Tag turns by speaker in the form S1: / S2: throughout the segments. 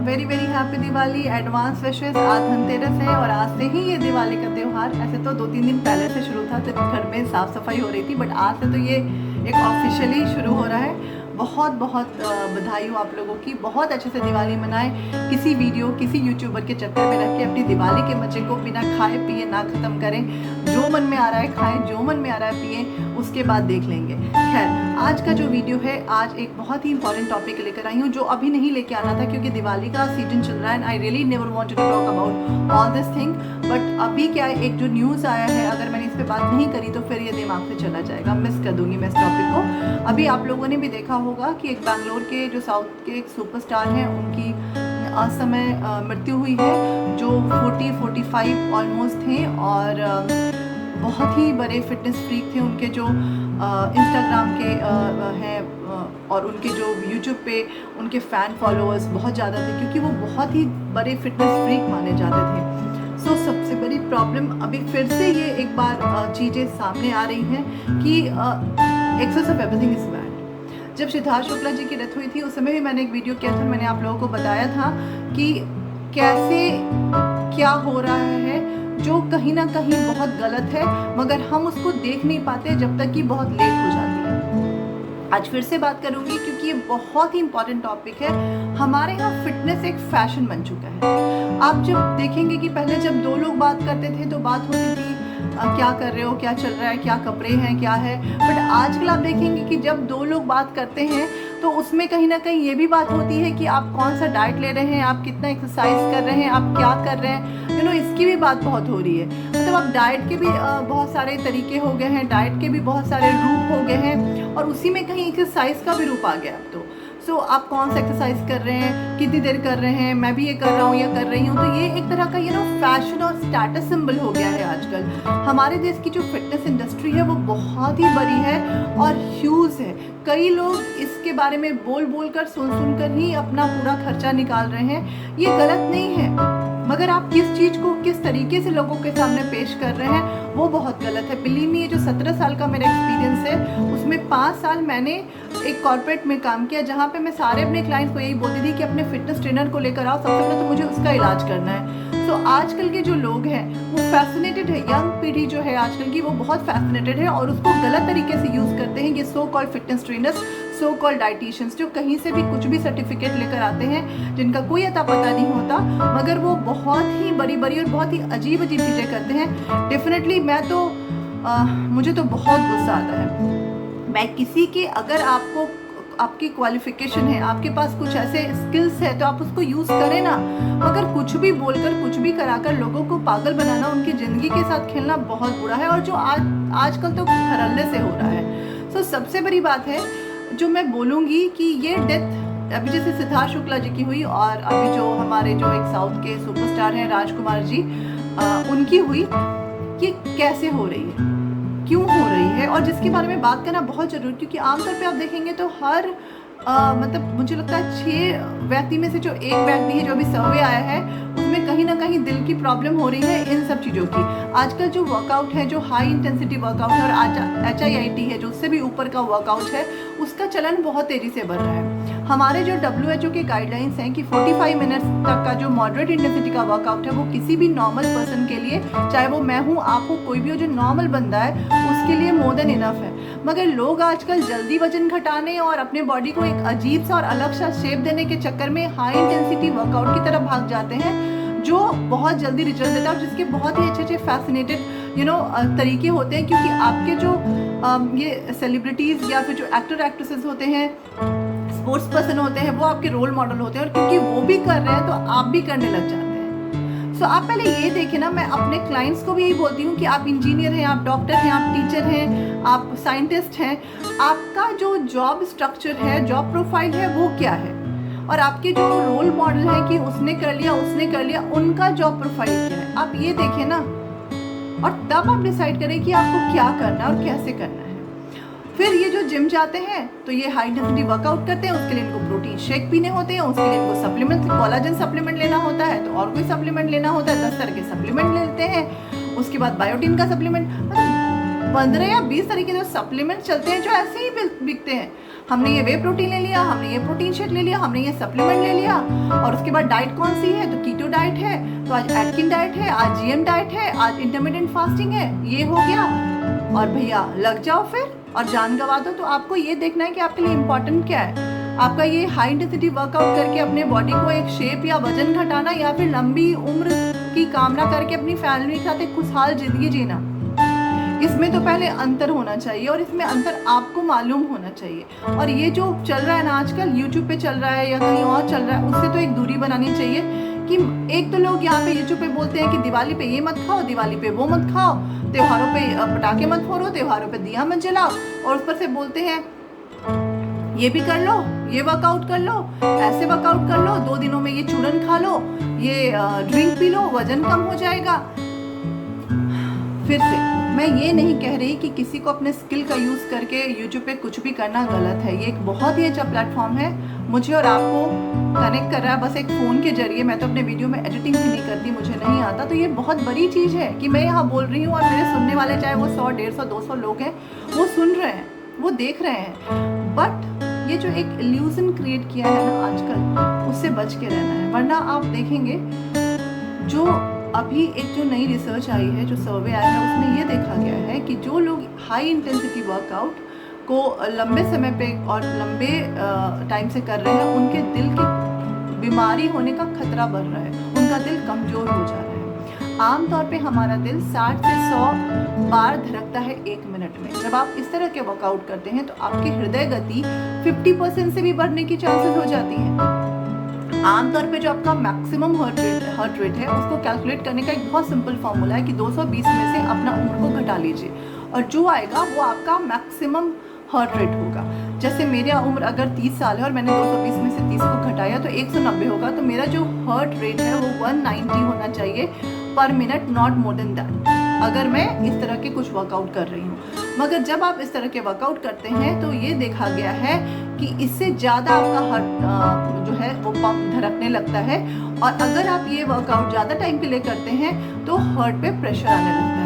S1: Very very happy Diwali, advance wishes. आज धनतेरस है और आज से ही ये दिवाली का त्यौहार, ऐसे तो 2-3 दिन पहले से शुरू था जब घर में साफ़ सफाई हो रही थी, बट आज से तो ये एक ऑफिशियली शुरू हो रहा है। बहुत बहुत बधाई हो आप लोगों की। बहुत अच्छे से दिवाली मनाएं। किसी वीडियो, किसी यूट्यूबर के चक्कर में रख के अपनी दिवाली के मजे को बिना खाए पिए ना ख़त्म करें। जो मन में आ रहा है खाएं, जो मन में आ रहा है पिएं, उसके बाद देख लेंगे। खैर, आज का जो वीडियो है, आज एक बहुत ही इंपॉर्टेंट टॉपिक लेकर आई हूँ जो अभी नहीं लेके आना था क्योंकि दिवाली का सीजन चल रहा है and I really never wanted to talk about all this thing. But अभी क्या है, एक जो न्यूज़ आया है, अगर मैंने इस पर बात नहीं करी तो फिर ये दिमाग से चला जाएगा, मिस कर दूंगी मैं इस टॉपिक को। अभी आप लोगों ने भी देखा होगा कि एक बैंगलोर के जो साउथ के एक सुपरस्टार हैं, उनकी असमय मृत्यु हुई है, जो 40-45 ऑलमोस्ट थे और बहुत ही बड़े फिटनेस फ्रीक थे। उनके जो इंस्टाग्राम के हैं और उनके जो यूट्यूब पे उनके फ़ैन फॉलोअर्स बहुत ज़्यादा थे क्योंकि वो बहुत ही बड़े फिटनेस फ्रीक माने जाते थे। सो सबसे बड़ी प्रॉब्लम अभी फिर से ये एक बार चीज़ें सामने आ रही हैं कि excess of everything is bad. जब सिद्धार्थ शुक्ला जी की डेथ हुई थी उस समय भी मैंने एक वीडियो किया था, मैंने आप लोगों को बताया था कि कैसे क्या हो रहा है जो कहीं ना कहीं बहुत गलत है, मगर हम उसको देख नहीं पाते जब तक कि बहुत लेट हो जाती है। आज फिर से बात करूंगी क्योंकि ये बहुत ही इंपॉर्टेंट टॉपिक है। हमारे यहाँ फिटनेस एक फैशन बन चुका है। आप जब देखेंगे कि पहले जब दो लोग बात करते थे तो बात होती थी क्या कर रहे हो, क्या चल रहा है, क्या कपड़े हैं, क्या है। बट आजकल आप देखेंगे कि जब दो लोग बात करते हैं तो उसमें कहीं ना कहीं ये भी बात होती है कि आप कौन सा डाइट ले रहे हैं, आप कितना एक्सरसाइज कर रहे हैं, आप क्या कर रहे हैं, इसकी भी बात बहुत हो रही है। मतलब अब डाइट के भी बहुत सारे तरीके हो गए हैं, डाइट के भी बहुत सारे रूप हो गए हैं और उसी में कहीं एक्सरसाइज का भी रूप आ गया अब तो। सो आप कौन सा एक्सरसाइज कर रहे हैं, कितनी देर कर रहे हैं, मैं भी ये कर रहा हूँ या कर रही हूँ, तो ये एक तरह का फैशन और स्टेटस सिंबल हो गया है आजकल। हमारे देश की जो फिटनेस इंडस्ट्री है वो बहुत ही बड़ी है और ह्यूज है। कई लोग इसके बारे में बोल बोल कर, सुन कर ही अपना पूरा खर्चा निकाल रहे हैं। ये गलत नहीं है, मगर आप किस चीज़ को किस तरीके से लोगों के सामने पेश कर रहे हैं वो बहुत गलत है। बिलीव मी, ये जो 17 साल का मेरा एक्सपीरियंस है उसमें 5 साल मैंने एक कॉर्पोरेट में काम किया जहाँ पे मैं सारे अपने क्लाइंट्स को यही बोलती थी कि अपने फिटनेस ट्रेनर को लेकर आओ, सबसे पहले तो मुझे उसका इलाज करना है। तो आजकल के जो लोग हैं वो फैसिनेटेड है, यंग पीढ़ी जो है आजकल की वो बहुत फैसिनेटेड है और उसको गलत तरीके से यूज़ करते हैं ये so called fitness trainers, so called dieticians, जो कहीं से भी कुछ भी सर्टिफिकेट लेकर आते हैं, जिनका कोई अता पता नहीं होता, मगर वो बहुत ही बड़ी बड़ी और बहुत ही अजीब अजीब चीज़ें करते हैं। डेफिनेटली मैं तो मुझे तो बहुत गुस्सा आता है। मैं किसी के, अगर आपको आपकी क्वालिफिकेशन है, आपके पास कुछ ऐसे स्किल्स है तो आप उसको यूज़ करें ना, मगर कुछ भी बोलकर, कुछ भी कराकर लोगों को पागल बनाना, उनकी ज़िंदगी के साथ खेलना बहुत बुरा है और जो आजकल तो धड़ल्ले से हो रहा है। सो सबसे बड़ी बात है जो मैं बोलूँगी कि ये डेथ अभी जैसे सिद्धार्थ शुक्ला जी की हुई और अभी जो हमारे जो एक साउथ के सुपरस्टार हैं राजकुमार जी, उनकी हुई, ये कैसे हो रही है, क्यों हो रही है, और जिसके बारे में बात करना बहुत ज़रूरी, क्योंकि आमतौर पे आप देखेंगे तो हर मतलब मुझे लगता है 6 व्यक्ति में से जो एक व्यक्ति है, जो अभी सर्वे आया है उसमें कहीं ना कहीं दिल की प्रॉब्लम हो रही है इन सब चीज़ों की। आजकल जो वर्कआउट है, जो हाई इंटेंसिटी वर्कआउट है और HIIT है, जो उससे भी ऊपर का वर्कआउट है, उसका चलन बहुत तेज़ी से बढ़ रहा है। हमारे जो WHO के गाइडलाइंस हैं कि 45 मिनट्स तक का जो मॉडरेट इंटेंसिटी का वर्कआउट है वो किसी भी नॉर्मल पर्सन के लिए, चाहे वो मैं हूँ, आप हो, कोई भी हो, जो नॉर्मल बंदा है उसके लिए मोर देन इनफ है। मगर लोग आजकल जल्दी वजन घटाने और अपने बॉडी को एक अजीब सा और अलग सा शेप देने के चक्कर में हाई इंटेंसिटी वर्कआउट की तरफ भाग जाते हैं, जो बहुत जल्दी रिजल्ट देता है और जिसके बहुत ही अच्छे अच्छे फैसिनेटेड तरीके होते हैं। क्योंकि आपके जो ये सेलिब्रिटीज़ या फिर जो एक्टर एक्ट्रेसेस होते हैं, स्पोर्ट्स पर्सन होते हैं, वो आपके रोल मॉडल होते हैं और क्योंकि वो भी कर रहे हैं तो आप भी करने लग जाते हैं। सो आप पहले ये देखें ना, मैं अपने क्लाइंट्स को भी यही बोलती हूँ कि आप इंजीनियर हैं, आप डॉक्टर हैं, आप टीचर हैं, आप साइंटिस्ट हैं, आपका जो जॉब स्ट्रक्चर है, जॉब प्रोफाइल है, वो क्या है, और आपके जो रोल मॉडल है कि उसने कर लिया, उनका जॉब प्रोफाइल क्या है, आप ये देखें ना, और तब आप डिसाइड करें कि आपको क्या करना है और कैसे करना है। फिर ये जो जिम जाते हैं तो ये हाई इंटेंसिटी वर्कआउट करते हैं, उसके लिए इनको प्रोटीन शेक पीने होते हैं, उसके लिए इनको सप्लीमेंट, कोलाजन सप्लीमेंट लेना होता है, तो और कोई सप्लीमेंट लेना होता है, 10 तरह के सप्लीमेंट लेते हैं, उसके बाद बायोटिन का सप्लीमेंट, मतलब 15 या 20 तरीके के जो सप्लीमेंट चलते हैं जो ऐसे ही बिकते हैं। हमने ये वे प्रोटीन ले लिया, हमने ये प्रोटीन शेक ले लिया, हमने ये सप्लीमेंट ले लिया, और उसके बाद डाइट कौन सी है, तो कीटो डाइट है, तो आज एटकिन डाइट है, आज जीएम डाइट है, आज इंटरमीडिएट फास्टिंग है, ये हो गया। और भैया लग जाओ फिर और जान गवा दो। तो आपको ये देखना है कि आपके लिए इम्पोर्टेंट क्या है, आपका ये हाई इंटेंसिटी वर्कआउट करके अपने बॉडी को एक शेप या वजन घटाना, या फिर लंबी उम्र की कामना करके अपनी फैमिली के साथ एक खुशहाल जिंदगी जीना। इसमें तो पहले अंतर होना चाहिए, और इसमें अंतर आपको मालूम होना चाहिए। और ये जो चल रहा है ना आजकल यूट्यूब पे चल रहा है या कहीं और चल रहा है, उससे तो एक दूरी बनानी चाहिए। कि एक तो लोग यहाँ पे यूट्यूब पे बोलते हैं कि दिवाली पे ये मत खाओ, दिवाली पे वो मत खाओ, त्योहारों पे पटाखे मत फोड़ो, त्योहारों पे दिया मत जलाओ, और उस पर से बोलते हैं ये भी कर लो, ये वर्कआउट कर लो, ऐसे वर्कआउट कर लो, 2 दिनों में ये चूरन खा लो, ये ड्रिंक पी लो, वजन कम हो जाएगा। फिर से मैं ये नहीं कह रही कि किसी को अपने स्किल का यूज़ करके यूट्यूब पे कुछ भी करना गलत है। ये एक बहुत ही अच्छा प्लेटफॉर्म है, मुझे और आपको कनेक्ट कर रहा है बस एक फ़ोन के जरिए। मैं तो अपने वीडियो में एडिटिंग भी नहीं करती, मुझे नहीं आता। तो ये बहुत बड़ी चीज़ है कि मैं यहाँ बोल रही हूँ और मेरे सुनने वाले, चाहे वो 100, 150, 200 लोग हैं, वो सुन रहे हैं, वो देख रहे हैं। बट ये जो एक इल्यूजन क्रिएट किया है ना आजकल, उससे बच के रहना है। वरना आप देखेंगे जो अभी एक जो नई रिसर्च आई है, जो सर्वे आया है, उसमें ये देखा गया है कि जो लोग हाई इंटेंसिटी वर्कआउट को लंबे समय पे और लंबे टाइम से कर रहे हैं, उनके दिल की बीमारी होने का खतरा बढ़ रहा है, उनका दिल कमज़ोर हो जा रहा है। आमतौर पे हमारा दिल 60 से 100 बार धड़कता है 1 मिनट में। जब आप इस तरह के वर्कआउट करते हैं तो आपकी हृदय गति 50% से भी बढ़ने की चांसेस हो जाती हैं। आमतौर पे जो आपका मैक्सिमम हार्ट रेट है, उसको कैलकुलेट करने का एक बहुत सिंपल फॉर्मूला है कि 220 में से अपना उम्र को घटा लीजिए, और जो आएगा वो आपका मैक्सिमम हार्ट रेट होगा। जैसे मेरा उम्र अगर 30 साल है और मैंने 220 में से 30 को घटाया तो 190 होगा, तो मेरा जो हार्ट रेट है वो 190 होना चाहिए पर minute, not more than that, अगर मैं इस तरह के कुछ वर्कआउट कर रही हूँ। मगर जब आप इस तरह के वर्कआउट करते हैं तो ये देखा गया है कि इससे ज़्यादा आपका हार्ट जो है वो पंप धड़कने लगता है, और अगर आप ये वर्कआउट ज़्यादा टाइम के लिए करते हैं तो हार्ट पे प्रेशर आने लगता है।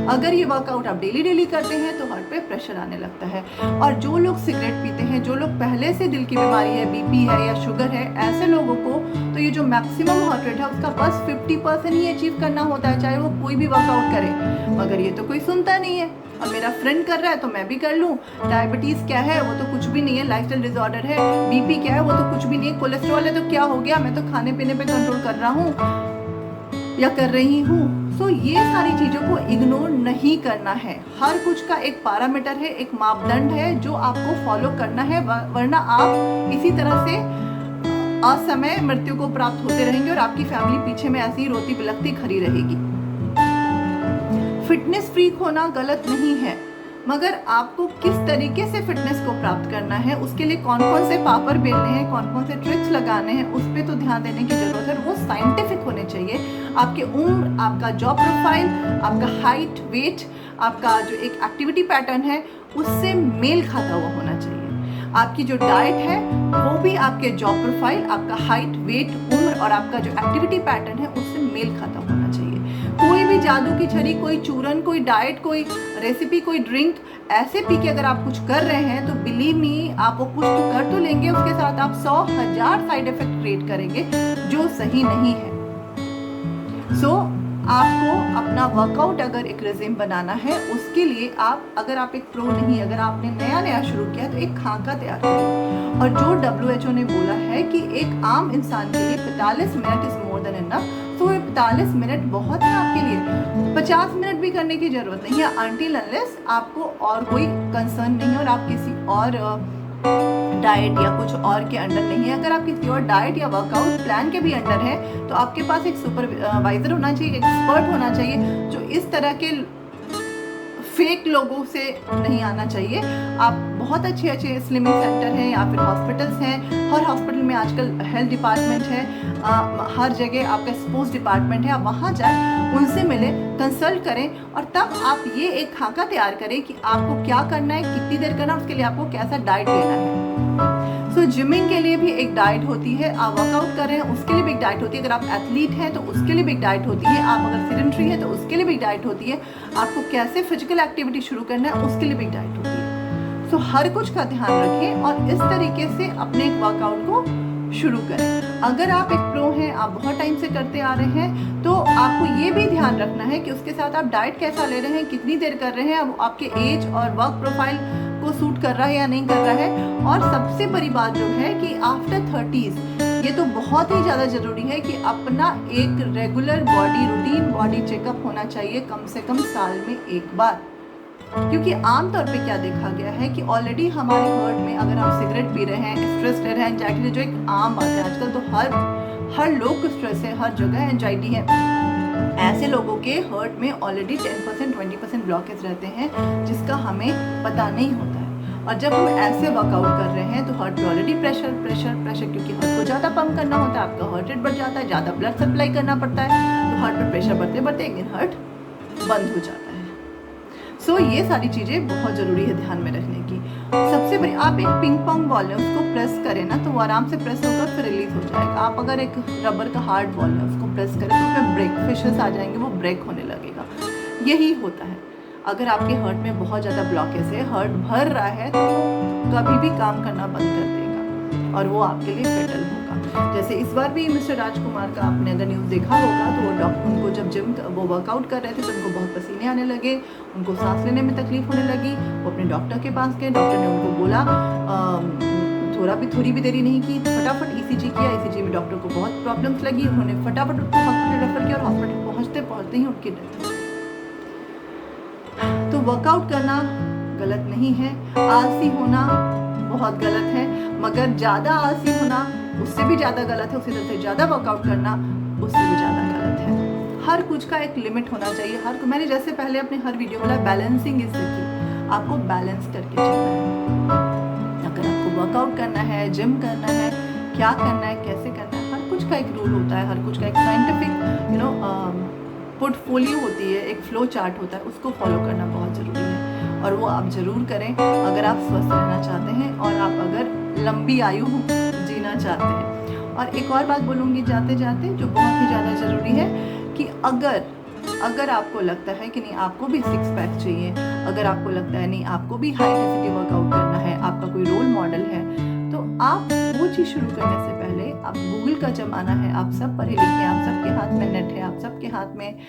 S1: अगर ये वर्कआउट आप डेली करते हैं तो हार्ट पे प्रेशर आने लगता है। और जो लोग सिगरेट पीते हैं, जो लोग पहले से दिल की बीमारी है, बीपी है या शुगर है, ऐसे लोगों को तो ये जो मैक्सिमम हार्ट रेट है उसका बस 50% ही अचीव करना होता है, चाहे वो कोई भी वर्कआउट करे। मगर ये तो कोई सुनता नहीं है, और मेरा फ्रेंड कर रहा है तो मैं भी कर लूँ। डायबिटीज़ क्या है, वो तो कुछ भी नहीं है, लाइफस्टाइल डिसऑर्डर है। बीपी क्या है, वो तो कुछ भी नहीं है। कोलेस्ट्रॉल है तो क्या हो गया, मैं तो खाने पीने पे कंट्रोल कर रहा हूँ या कर रही हूँ। सो ये सारी चीज़ों को इग्नोर नहीं करना है। हर कुछ का एक पैरामीटर है, एक मापदंड है जो आपको फॉलो करना है, वरना आप इसी तरह से असमय मृत्यु को प्राप्त होते रहेंगे और आपकी फैमिली पीछे में ऐसी ही रोती बिलखती खड़ी रहेगी। फिटनेस फ्रीक होना गलत नहीं है, मगर आपको किस तरीके से फिटनेस को प्राप्त करना है, उसके लिए कौन कौन से पापड़ बेलने हैं, कौन कौन से ट्रिक्स लगाने हैं, उस पर तो ध्यान देने की जरूरत है। वो साइंटिफिक होने चाहिए। आपके उम्र, आपका जॉब प्रोफाइल, आपका हाइट, वेट, आपका जो एक एक्टिविटी पैटर्न है, उससे मेल खाता हुआ होना चाहिए। आपकी जो डाइट है वो भी आपके जॉब प्रोफाइल, आपका हाइट, वेट, उम्र और आपका जो एक्टिविटी पैटर्न है उससे मेल खाता होना चाहिए। कोई भी जादू की छड़ी, कोई चूरन, कोई डाइट, कोई रेसिपी, कोई ड्रिंक ऐसे पी के अगर आप कुछ कर रहे हैं तो बिलीव मी, आप वो कुछ तो कर तो लेंगे, उसके साथ आप 100,000 साइड इफेक्ट क्रिएट करेंगे जो सही नहीं है। आपको अपना वर्कआउट अगर एक रेजिम बनाना है, उसके लिए आप, अगर आप एक प्रो नहीं, अगर आपने नया शुरू किया तो एक खाका तैयार करें। और जो WHO ने बोला है कि एक आम इंसान के लिए 45 minute is more than enough, तो ये 45 मिनट बहुत है आपके लिए। 50 मिनट भी करने की जरूरत नहीं है, अनटिल अनलेस आपको और कोई कंसर्न नहीं है और आप किसी और डाइट या कुछ और के अंडर नहीं है। अगर आप किसी और डाइट या वर्कआउट प्लान के भी अंडर है तो आपके पास एक सुपरवाइजर होना चाहिए, एक्सपर्ट होना चाहिए, जो इस तरह के फेक लोगों से नहीं आना चाहिए। आप बहुत अच्छे स्लिमिंग सेंटर हैं या फिर हॉस्पिटल्स हैं, हर हॉस्पिटल में आजकल हेल्थ डिपार्टमेंट है, हर जगह आपका स्पोर्ट्स डिपार्टमेंट है, आप वहाँ जाएं, उनसे मिलें, कंसल्ट करें और तब आप ये एक खाका तैयार करें कि आपको क्या करना है, कितनी देर करना है, उसके लिए आपको कैसा डाइट लेना है। जिमिंग के लिए भी एक डाइट होती है, आप वर्कआउट कर रहे हैं उसके लिए भी एक डाइट होती है, अगर आप एथलीट हैं तो उसके लिए भी एक डाइट होती है, आप अगर सेडेंटरी हैं तो उसके लिए भी एक डाइट होती है, आपको कैसे फिजिकल एक्टिविटी शुरू करना है उसके लिए भी एक डाइट होती है। सो हर कुछ का ध्यान रखें और इस तरीके से अपने एक वर्कआउट को शुरू करें। अगर आप एक प्रो हैं, आप बहुत टाइम से करते आ रहे हैं, तो आपको ये भी ध्यान रखना है कि उसके साथ आप डाइट कैसा ले रहे हैं, कितनी देर कर रहे हैं, अब आपके एज और वर्क प्रोफाइल को सूट कर रहा है या नहीं कर रहा है। और सबसे बड़ी बात जो है कि आफ्टर 30s ये तो बहुत ही ज़्यादा ज़रूरी है कि अपना एक regular body routine, body checkup होना चाहिए कम से कम साल में एक बार। क्योंकि आमतौर पे क्या देखा गया है कि ऑलरेडी हमारे हर्ट में अगर हम सिगरेट पी रहे हैं, स्ट्रेस ले रहे हैं, एंजाइटी, जो एक आम बात है आजकल, तो हर लोग को स्ट्रेस है, हर जगह एंजाइटी है। ऐसे लोगों के हर्ट में ऑलरेडी 10% 20% ब्लॉकेज रहते हैं जिसका हमें पता नहीं होता है। और जब हम ऐसे वर्कआउट कर रहे हैं तो हार्ट पे ऑलरेडी प्रेशर, क्योंकि हार्ट को ज़्यादा पंप करना होता है, आपका हार्ट रेट बढ़ जाता है, ज़्यादा ब्लड सप्लाई करना पड़ता है, तो हार्ट पे प्रेशर बढ़ते बढ़ते एक दिन हार्ट बंद हो जाता है। सो ये सारी चीज़ें बहुत ज़रूरी है ध्यान में रखने की। सबसे बड़ी, आप एक पिंग पोंग बॉल है उसको प्रेस करें ना तो वो आराम से प्रेस होकर फिर रिलीज हो जाएगा। आप अगर एक रबर का हार्ड बॉल है उसको प्रेस करें तो उसमें ब्रेक फिशेस आ जाएंगे, वो ब्रेक होने लगेगा। यही होता है अगर आपके हार्ट में बहुत ज़्यादा ब्लॉकेज है, हार्ट भर रहा है, तो कभी भी काम करना बंद कर देगा और वो आपके लिए फेटल होगा। जैसे इस बार भी मिस्टर राजकुमार का आपने अगर न्यूज़ देखा होगा तो वो डॉक्टर, उनको जब जिम वो वर्कआउट कर रहे थे तो उनको बहुत पसीने आने लगे, उनको सांस लेने में तकलीफ होने लगी। वो अपने डॉक्टर के पास गए, डॉक्टर ने उनको बोला, थोड़ी भी देरी नहीं की, फटाफट ECG किया। ECG में डॉक्टर को बहुत प्रॉब्लम्स लगी, उन्होंने फटाफट उनको हॉस्पिटल रेफर किया और हॉस्पिटल पहुँचते ही उनकी डेथ। तो वर्कआउट करना गलत नहीं है, आलसी होना बहुत गलत है, मगर ज़्यादा आलसी होना उससे भी ज़्यादा गलत है, उसी तरह से ज़्यादा वर्कआउट करना उससे भी ज़्यादा गलत है। हर कुछ का एक लिमिट होना चाहिए। मैंने जैसे पहले अपने हर वीडियो बोला, बैलेंसिंग इज द की, आपको बैलेंस करके चलना है। अगर आपको वर्कआउट करना है, जिम करना है, क्या करना है, कैसे करना है, हर कुछ का एक रूल होता है, हर कुछ का एक साइंटिफिक पोर्टफोलियो होती है, एक फ्लो चार्ट होता है, उसको फॉलो करना बहुत ज़रूरी है और वो आप ज़रूर करें अगर आप स्वस्थ रहना चाहते हैं और आप अगर लंबी आयु जीना चाहते हैं। और एक और बात बोलूँगी जाते जाते जो बहुत ही ज़्यादा ज़रूरी है कि अगर आपको लगता है कि नहीं आपको भी 6 पैक चाहिए, अगर आपको लगता है नहीं आपको भी हाई इंटेंसिटी वर्कआउट करना है, आपका कोई रोल मॉडल है, तो आप वो चीज़ शुरू करने से पहले, आप गूगल का ज़माना है, आप सब पढ़े लिखे हैं, आप सबके हाथ में नेट है, आप सबके हाथ में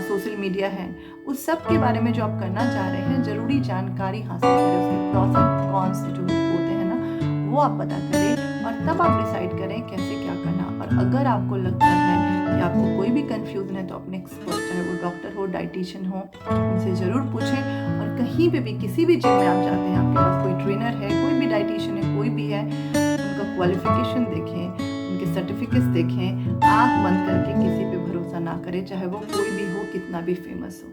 S1: सोशल मीडिया है, उस सब के बारे में जो आप करना चाह रहे हैं ज़रूरी जानकारी हासिल करें, उसके प्रॉस एंड कॉन्स जो होते हैं ना वो आप पता करें और तब आप डिसाइड करें कैसे क्या करना। और अगर आपको लगता है कि आपको कोई भी कन्फ्यूज़न है तो अपने एक्सपर्ट, चाहे वो डॉक्टर हो, डाइटिशियन हो, उनसे ज़रूर पूछें। और कहीं पे भी किसी भी जिम में आप जाते हैं, आपके पास कोई ट्रेनर है, कोई भी डाइटिशियन है, कोई भी है, उनका क्वालिफिकेशन देखें, उनके सर्टिफिकेट्स देखें। आँख बंद करके किसी पे भरोसा ना करें, चाहे वो कोई भी हो, कितना भी फेमस हो।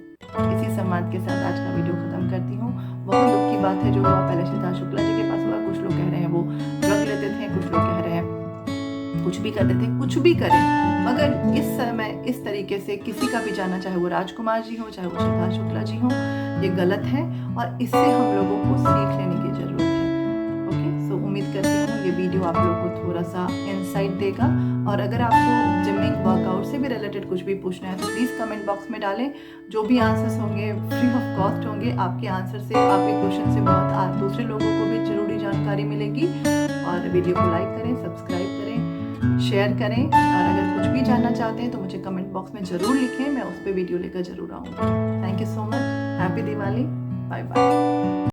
S1: इसी सम्मान के साथ आज का वीडियो ख़त्म करती हूँ। बहुत दुख की बात है जो हुआ पहले सिद्धार्थ शुक्ला जी के पास हुआ। कुछ लोग कह रहे हैं वो ड्रग लेते थे, कुछ लोग कह रहे हैं कुछ भी करते थे, कुछ भी करें, मगर इस समय इस तरीके से किसी का भी जाना, चाहे वो राजकुमार जी हो, चाहे वो सिद्धार्थ शुक्ला जी हो, ये गलत है और इससे हम लोगों को सीख लेने की ज़रूरत है। ओके, सो उम्मीद करती हूँ ये वीडियो आप लोगों को थोड़ा सा इंसाइट देगा। और अगर आपको जिमिंग वर्कआउट से भी रिलेटेड कुछ भी पूछना है तो प्लीज़ कमेंट बॉक्स में डालें। जो भी आंसर्स होंगे फ्री ऑफ कॉस्ट होंगे। आपके आंसर से, आपके क्वेश्चन से बहुत दूसरे लोगों को भी ज़रूरी जानकारी मिलेगी। और वीडियो को लाइक करें, सब्सक्राइब करें, शेयर करें और अगर कुछ भी जानना चाहते हैं तो मुझे कमेंट बॉक्स में ज़रूर लिखें, मैं उस पर वीडियो लेकर ज़रूर आऊँगी। Thank you so much. Happy Diwali. Bye bye.